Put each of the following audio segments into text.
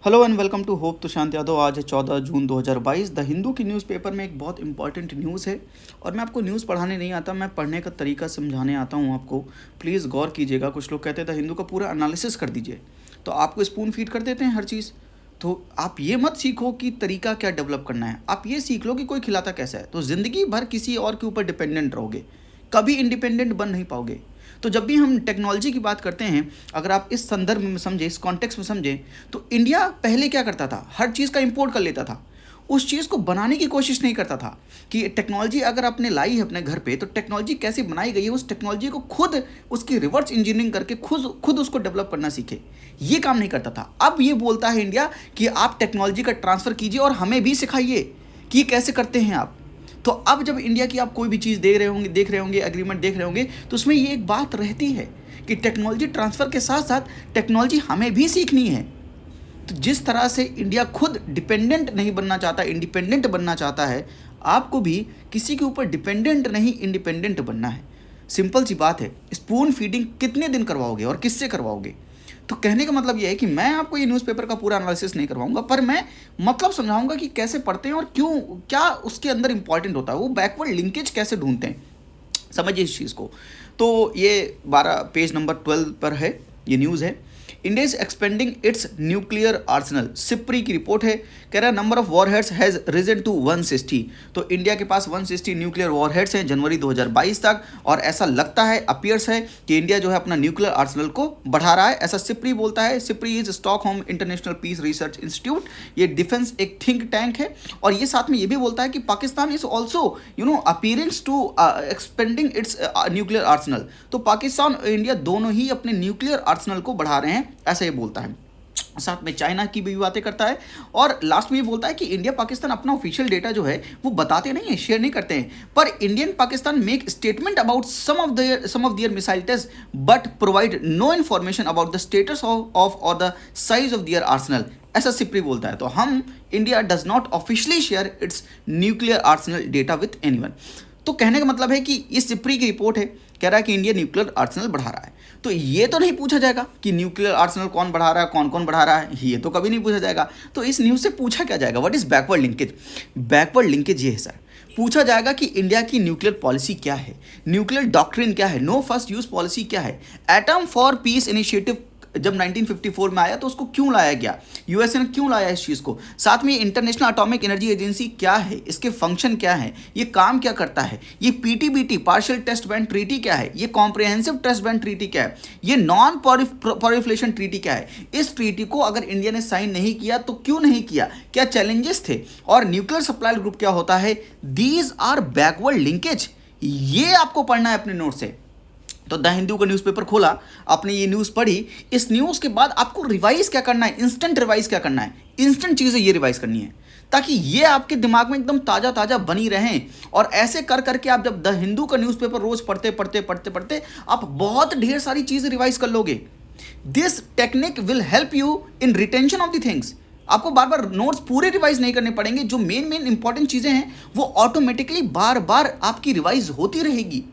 Hello and welcome to hope Tushant Yadav. आज है 14 जून 2022। The Hindu की न्यूज़पेपर में एक बहुत इंपॉर्टेंट न्यूज़ है और मैं आपको न्यूज़ पढ़ाने नहीं आता, मैं पढ़ने का तरीका समझाने आता हूँ आपको। प्लीज़ गौर कीजिएगा। कुछ लोग कहते हैं द हिंदू का पूरा एनालिसिस कर दीजिए, तो आपको स्पून फीड कर देते हैं हर चीज़। तो आप ये मत सीखो कि तरीका क्या डेवलप करना है, आप ये सीख लो कि कोई खिलाता कैसा है। तो ज़िंदगी भर किसी और के ऊपर डिपेंडेंट रहोगे, कभी इंडिपेंडेंट बन नहीं पाओगे। तो जब भी हम टेक्नोलॉजी की बात करते हैं, अगर आप इस संदर्भ में समझें, इस कॉन्टेक्स्ट में समझें, तो इंडिया पहले क्या करता था, हर चीज़ का इंपोर्ट कर लेता था, उस चीज़ को बनाने की कोशिश नहीं करता था कि टेक्नोलॉजी अगर आपने लाई है अपने घर पे तो टेक्नोलॉजी कैसे बनाई गई है, उस टेक्नोलॉजी को खुद उसकी रिवर्स इंजीनियरिंग करके खुद उसको डेवलप करना सीखे। ये काम नहीं करता था। अब ये बोलता है इंडिया कि आप टेक्नोलॉजी का ट्रांसफ़र कीजिए और हमें भी सिखाइए कि कैसे करते हैं आप। तो अब जब इंडिया की आप कोई भी चीज़ देख रहे होंगे एग्रीमेंट देख रहे होंगे, तो उसमें ये एक बात रहती है कि टेक्नोलॉजी ट्रांसफ़र के साथ साथ टेक्नोलॉजी हमें भी सीखनी है। तो जिस तरह से इंडिया खुद डिपेंडेंट नहीं बनना चाहता, इंडिपेंडेंट बनना चाहता है, आपको भी किसी के ऊपर डिपेंडेंट नहीं इंडिपेंडेंट बनना है। सिंपल सी बात है। स्पून फीडिंग कितने दिन करवाओगे और किससे करवाओगे? तो कहने का मतलब यह है कि मैं आपको ये न्यूज़पेपर का पूरा एनालिसिस नहीं करवाऊंगा, पर मैं मतलब समझाऊंगा कि कैसे पढ़ते हैं और क्यों, क्या उसके अंदर इंपॉर्टेंट होता है, वो बैकवर्ड लिंकेज कैसे ढूंढते हैं। समझिए इस चीज़ को। तो ये 12 पेज नंबर 12 पर है, ये न्यूज़ है। India is expanding its nuclear arsenal, SIPRI की रिपोर्ट है। कह रहा है number of warheads has risen to 160। तो इंडिया के पास 160 न्यूक्लियर वॉरहेड्स हैं जनवरी 2022 तक, और ऐसा लगता है, अपीयर्स है कि इंडिया जो है अपना न्यूक्लियर आर्सेनल को बढ़ा रहा है, ऐसा सिप्री बोलता है। SIPRI is Stockholm International Peace Research Institute, ये डिफेंस एक थिंक टैंक है। और ये साथ में ये भी बोलता है कि Pakistan is also appearing to expanding its nuclear arsenal. तो पाकिस्तान और इंडिया दोनों ही अपने न्यूक्लियर आर्सेनल को बढ़ा रहे हैं, ऐसा ये बोलता है। साथ में चाइना की भी बातें करता है, और लास्ट में ये बोलता है कि इंडिया पाकिस्तान अपना ऑफिशियल डेटा जो है वो बताते नहीं है, शेयर नहीं करते हैं, पर Indian Pakistan make statement about some of their missile test but provide no information about the status of और the size of their arsenal, ऐसा सिप्री बोलता है। तो हम, India does not officially share its nuclear arsenal data with anyone. तो कहने का मतलब है कि ये सिप्री की रिपोर्ट है, कह रहा है कि इंडिया न्यूक्लियर आर्सेनल बढ़ा रहा है। तो ये तो नहीं पूछा जाएगा कि न्यूक्लियर आर्सेनल कौन बढ़ा रहा है, कौन कौन बढ़ा रहा है, ये तो कभी नहीं पूछा जाएगा। तो इस न्यूज़ से पूछा क्या जाएगा, what is backward linkage? Backward linkage ये है सर, पूछा जाएगा कि इंडिया की न्यूक्लियर पॉलिसी क्या है, न्यूक्लियर डॉक्ट्रिन क्या है, नो फर्स्ट यूज पॉलिसी क्या है, एटम फॉर पीस इनिशिएटिव जब 1954 में आया तो उसको क्यों लाया गया, यूएसए ने क्यों लाया इस चीज़ को, साथ में इंटरनेशनल एटॉमिक एनर्जी एजेंसी क्या है, इसके फंक्शन क्या है, ये काम क्या करता है, ये पीटीबीटी पार्शियल टेस्ट बैंड ट्रीटी क्या है, ये कॉम्प्रिहेंसिव टेस्ट बैंड ट्रीटी क्या है, ये नॉन प्रोलिफरेशन ट्रीटी क्या है। इस ट्रीटी को अगर इंडिया ने साइन नहीं किया तो क्यों नहीं किया, क्या चैलेंजेस थे, और न्यूक्लियर सप्लाई ग्रुप क्या होता है। दीज आर बैकवर्ड लिंकेज, ये आपको पढ़ना है अपने नोट से। तो द हिंदू का न्यूज़पेपर खोला, आपने ये न्यूज़ पढ़ी, इस न्यूज़ के बाद आपको रिवाइज क्या करना है, इंस्टेंट रिवाइज क्या करना है, इंस्टेंट चीज़ें ये रिवाइज करनी है, ताकि ये आपके दिमाग में एकदम ताज़ा ताज़ा बनी रहें। और ऐसे कर करके आप जब द हिंदू का न्यूज़पेपर रोज़ पढ़ते आप बहुत ढेर सारी चीज़ें रिवाइज कर लोगे। This technique will help you in retention of the things. आपको बार बार नोट्स पूरे रिवाइज नहीं करने पड़ेंगे, जो मेन इंपॉर्टेंट चीज़ें हैं वो ऑटोमेटिकली बार बार आपकी रिवाइज होती रहेगी।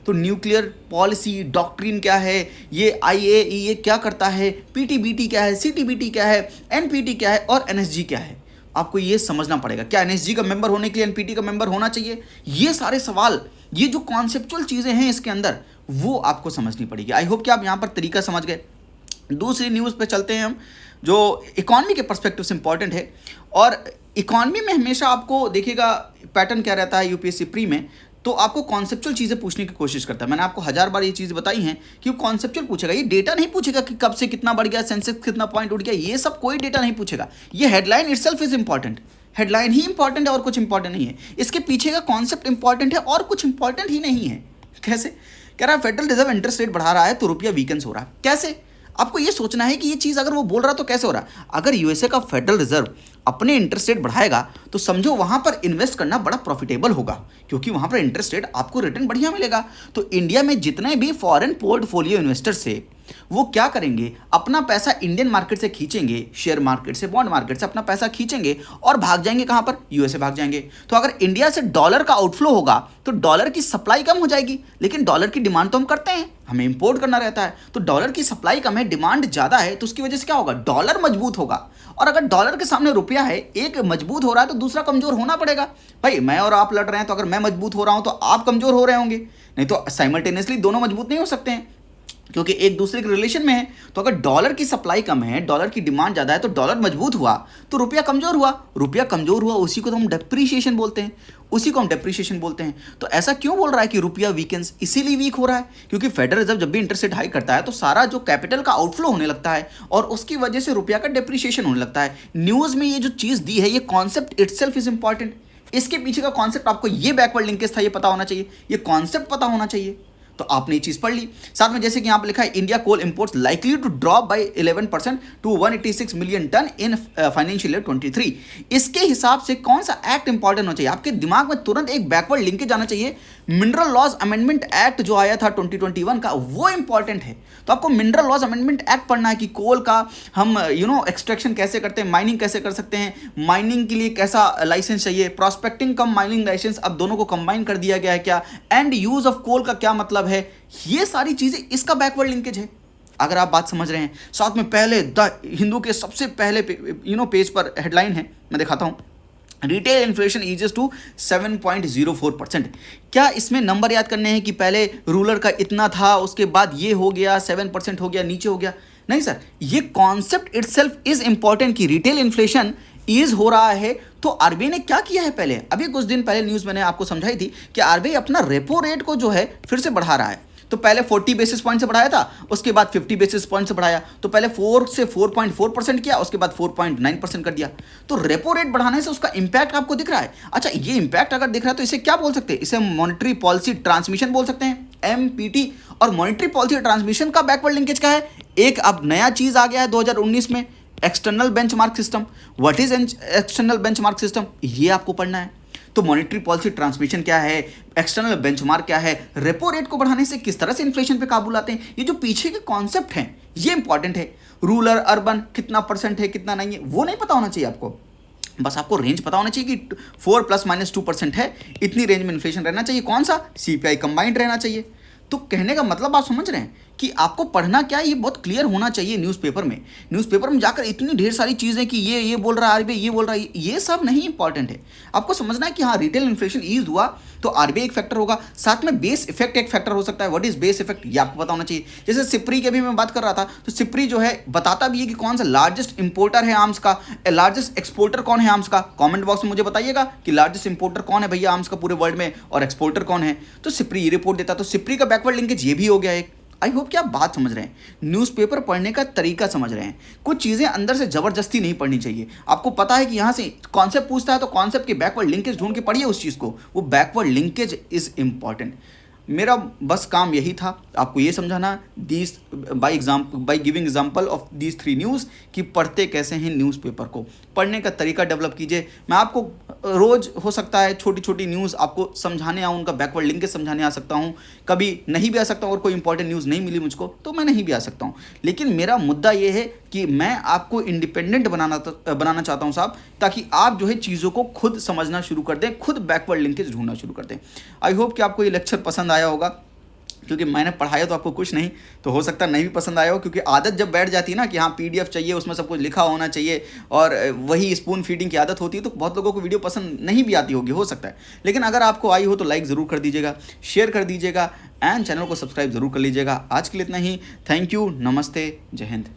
तो न्यूक्लियर पॉलिसी डॉक्ट्रिन क्या है, ये आईएईए क्या करता है, पीटीबीटी क्या है, सीटीबीटी क्या है, एनपीटी क्या है, और एनएसजी क्या है, आपको ये समझना पड़ेगा। क्या एनएसजी का मेंबर होने के लिए एनपीटी का मेंबर होना चाहिए, ये सारे सवाल, ये जो कॉन्सेप्चुअल चीज़ें हैं इसके अंदर, वो आपको समझनी पड़ेगी। आई होप कि आप यहाँ पर तरीका समझ गए। दूसरी न्यूज़ पे चलते हैं हम, जो इकॉनमी के पर्सपेक्टिव से इंपॉर्टेंट है। और इकॉनमी में हमेशा आपको देखिएगा पैटर्न क्या रहता है यूपीएससी प्री में, तो आपको कॉन्सेप्चुअल चीज़ें पूछने की कोशिश करता है। मैंने आपको 1000 बार ये चीज़ बताई हैं कि वो कॉन्सेप्चुअल पूछेगा, ये डेटा नहीं पूछेगा कि कब से कितना बढ़ गया, सेंसेक्स कितना पॉइंट उठ गया, ये सब कोई डेटा नहीं पूछेगा। ये headline itself is important, headline he important है और कुछ इंपॉर्टेंट नहीं है। इसके पीछे का कॉन्सेप्ट इंपॉर्टेंट है और कुछ इंपॉर्टेंट ही नहीं है। कैसे? कह रहा है फेडरल रिजर्व इंटरेस्ट रेट बढ़ा रहा है तो रुपया वीकेंस हो रहा है। कैसे? आपको ये सोचना है कि ये चीज़ अगर वो बोल रहा तो कैसे हो रहा। अगर यूएसए का फेडरल रिजर्व अपने इंटरेस्ट रेट बढ़ाएगा तो समझो वहाँ पर इन्वेस्ट करना बड़ा प्रॉफिटेबल होगा, क्योंकि वहाँ पर इंटरेस्ट रेट आपको रिटर्न बढ़िया मिलेगा। तो इंडिया में जितने भी फॉरेन पोर्टफोलियो इन्वेस्टर्स है वो क्या करेंगे, अपना पैसा इंडियन मार्केट से खींचेंगे, शेयर मार्केट से, बॉन्ड मार्केट से अपना पैसा खींचेंगे और भाग जाएंगे कहाँ पर, यूएसए भाग जाएंगे। तो अगर इंडिया से डॉलर का आउटफ्लो होगा तो डॉलर की सप्लाई कम हो जाएगी, लेकिन डॉलर की डिमांड तो हम करते हैं, हमें इंपोर्ट करना रहता है। तो डॉलर की सप्लाई कम है, डिमांड ज़्यादा है, तो उसकी वजह से क्या होगा, डॉलर मजबूत होगा। और अगर डॉलर के सामने रुपया है, एक मजबूत हो रहा है तो दूसरा कमजोर होना पड़ेगा। भाई मैं और आप लड़ रहे हैं, तो अगर मैं मजबूत हो रहा हूं तो आप कमजोर हो रहे होंगे, नहीं तो साइमल्टेनियसली दोनों मजबूत नहीं हो सकते हैं, क्योंकि एक दूसरे के रिलेशन में है। तो अगर डॉलर की सप्लाई कम है, डॉलर की डिमांड ज़्यादा है, तो डॉलर मजबूत हुआ तो रुपया कमजोर हुआ, रुपया कमजोर हुआ उसी को तो हम डेप्रीशिएशन बोलते हैं, उसी को हम डेप्रीशिएशन बोलते हैं। तो ऐसा क्यों बोल रहा है कि रुपया वीकेंस, इसीलिए वीक हो रहा है क्योंकि फेडरल रिजर्व जब भी इंटरेस्ट रेट हाई करता है तो सारा जो कैपिटल का आउटफ्लो होने लगता है और उसकी वजह से रुपया का डेप्रीशिएशन होने लगता है। न्यूज़ में ये जो चीज़ दी है, ये कॉन्सेप्ट इटसेल्फ इज इंपॉर्टेंट। इसके पीछे का कॉन्सेप्ट आपको, ये बैकवर्ड लिंकेज था, ये पता होना चाहिए, ये कॉन्सेप्ट पता होना चाहिए। तो आपने ये चीज पढ़ ली। साथ में जैसे कि यहां पर लिखा है, India coal imports likely to drop by 11% to 186 million tonne in financial year 23। इसके हिसाब से कौन सा एक्ट इंपॉर्टेंट होना चाहिए, आपके दिमाग में तुरंत एक बैकवर्ड लिंकेज आना चाहिए। मिनरल लॉज अमेंडमेंट एक्ट जो आया था 2021 का, वो इंपॉर्टेंट है। तो आपको मिनरल लॉज अमेंडमेंट एक्ट पढ़ना है कि कोल का हम एक्सट्रैक्शन कैसे करते हैं, माइनिंग कैसे कर सकते हैं, माइनिंग के लिए कैसा लाइसेंस चाहिए, प्रॉस्पेक्टिंग कम माइनिंग लाइसेंस, अब दोनों को कंबाइन कर दिया गया है क्या, एंड यूज ऑफ कोल का क्या मतलब है, ये सारी चीजें इसका बैकवर्ड लिंकेज है। अगर आप बात समझ रहे हैं। साथ में पहले द हिंदू के सबसे पहले पेज पर हेडलाइन है, मैं दिखाता हूं, रिटेल इन्फ्लेशन ईजेस टू 7.04%। क्या इसमें नंबर याद करने हैं कि पहले रूलर का इतना था, उसके बाद ये हो गया 7% हो गया, नीचे हो गया? नहीं सर, ये कॉन्सेप्ट इटसेल्फ इज इंपॉर्टेंट कि रिटेल इन्फ्लेशन ईज हो रहा है। तो आरबीआई ने क्या किया है, पहले अभी कुछ दिन पहले न्यूज़ मैंने आपको समझाई थी कि आरबीआई अपना रेपो रेट को जो है फिर से बढ़ा रहा है। तो पहले 40 बेसिस पॉइंट से बढ़ाया था, उसके बाद 50 बेसिस पॉइंट से बढ़ाया, तो पहले 4 से 4.4% किया, उसके बाद 4.9% कर दिया। तो रेपो रेट बढ़ाने से उसका इंपैक्ट आपको दिख रहा है। अच्छा, ये इंपैक्ट अगर दिख रहा है तो इसे क्या बोल सकते हैं, इसे मॉनेटरी पॉलिसी ट्रांसमिशन बोल सकते हैं, एमपीटी। और मॉनेटरी पॉलिसी ट्रांसमिशन का बैकवर्ड लिंकेज क्या है, एक अब नया चीज आ गया है 2019 में, external benchmark system. What is external benchmark system, ये आपको पढ़ना है। तो मॉनेटरी पॉलिसी ट्रांसमिशन क्या है, एक्सटर्नल बेंचमार्क क्या है, रेपो रेट को बढ़ाने से किस तरह से इन्फ्लेशन पे काबू लाते हैं, ये जो पीछे के कॉन्सेप्ट हैं ये इंपॉर्टेंट है। रूरल अर्बन कितना परसेंट है, कितना नहीं है, वो नहीं पता होना चाहिए आपको, बस आपको रेंज पता होना चाहिए कि 4 ± 2% है, इतनी रेंज में इन्फ्लेशन रहना चाहिए। कौन सा, सीपीआई कंबाइंड रहना चाहिए। तो कहने का मतलब आप समझ रहे हैं कि आपको पढ़ना क्या है, ये बहुत क्लियर होना चाहिए। न्यूज़पेपर में जाकर इतनी ढेर सारी चीज़ें कि ये बोल रहा है आरबीआई, ये बोल रहा है, ये सब नहीं इंपॉर्टेंट है। आपको समझना है कि हाँ, रिटेल इन्फ्लेशन ईज हुआ तो आरबीआई एक फैक्टर होगा, साथ में बेस इफेक्ट एक फैक्टर हो सकता है। व्हाट इज बेस इफेक्ट, ये आपको पता होना चाहिए। जैसे सिप्री के भी मैं बात कर रहा था, तो सिप्री जो है बताता भी है कि कौन सा लार्जेस्ट इंपोर्टर है आर्म्स का, लार्जेस्ट एक्सपोर्टर कौन है आर्म्स का। कमेंट बॉक्स में मुझे बताइएगा कि लार्जेस्ट इंपोर्टर कौन है भैया आर्म्स का पूरे वर्ल्ड में, और एक्सपोर्टर कौन है। तो सिप्री ये रिपोर्ट देता, तो सिप्री का बैकवर्ड लिंकेज ये भी हो गया एक। आई होप कि आप बात समझ रहे हैं, न्यूज़पेपर पढ़ने का तरीका समझ रहे हैं। कुछ चीज़ें अंदर से ज़बरदस्ती नहीं पढ़नी चाहिए। आपको पता है कि यहाँ से कॉन्सेप्ट पूछता है तो कॉन्सेप्ट के बैकवर्ड लिंकेज ढूंढ के पढ़िए उस चीज़ को, वो बैकवर्ड लिंकेज इज़ इंपॉर्टेंट। मेरा बस काम यही था, आपको ये समझाना these by giving example of these 3 news कि पढ़ते कैसे हैं न्यूज़पेपर को, पढ़ने का तरीका डेवलप कीजिए। मैं आपको रोज़ हो सकता है छोटी छोटी न्यूज़ आपको समझाने आऊँ, उनका बैकवर्ड लिंकेज समझाने आ सकता हूँ, कभी नहीं भी आ सकता हूँ, और कोई इंपॉर्टेंट न्यूज़ नहीं मिली मुझको तो मैं नहीं भी आ सकता हूँ। लेकिन मेरा मुद्दा ये है कि मैं आपको इंडिपेंडेंट बनाना चाहता हूँ साहब, ताकि आप जो है चीज़ों को खुद समझना शुरू कर दें, खुद बैकवर्ड लिंकेज ढूंढना शुरू कर दें। आई होप कि आपको ये लेक्चर पसंद आया होगा, क्योंकि मैंने पढ़ाया तो आपको कुछ नहीं, तो हो सकता नहीं भी पसंद आया हो, क्योंकि आदत जब बैठ जाती है ना कि हाँ पीडीएफ चाहिए, उसमें सब कुछ लिखा होना चाहिए, और वही स्पून फीडिंग की आदत होती है, तो बहुत लोगों को वीडियो पसंद नहीं भी आती होगी, हो सकता है। लेकिन अगर आपको आई हो तो लाइक ज़रूर कर दीजिएगा, शेयर कर दीजिएगा, एंड चैनल को सब्सक्राइब ज़रूर कर लीजिएगा। आज के लिए इतना ही। थैंक यू, नमस्ते, जय हिंद।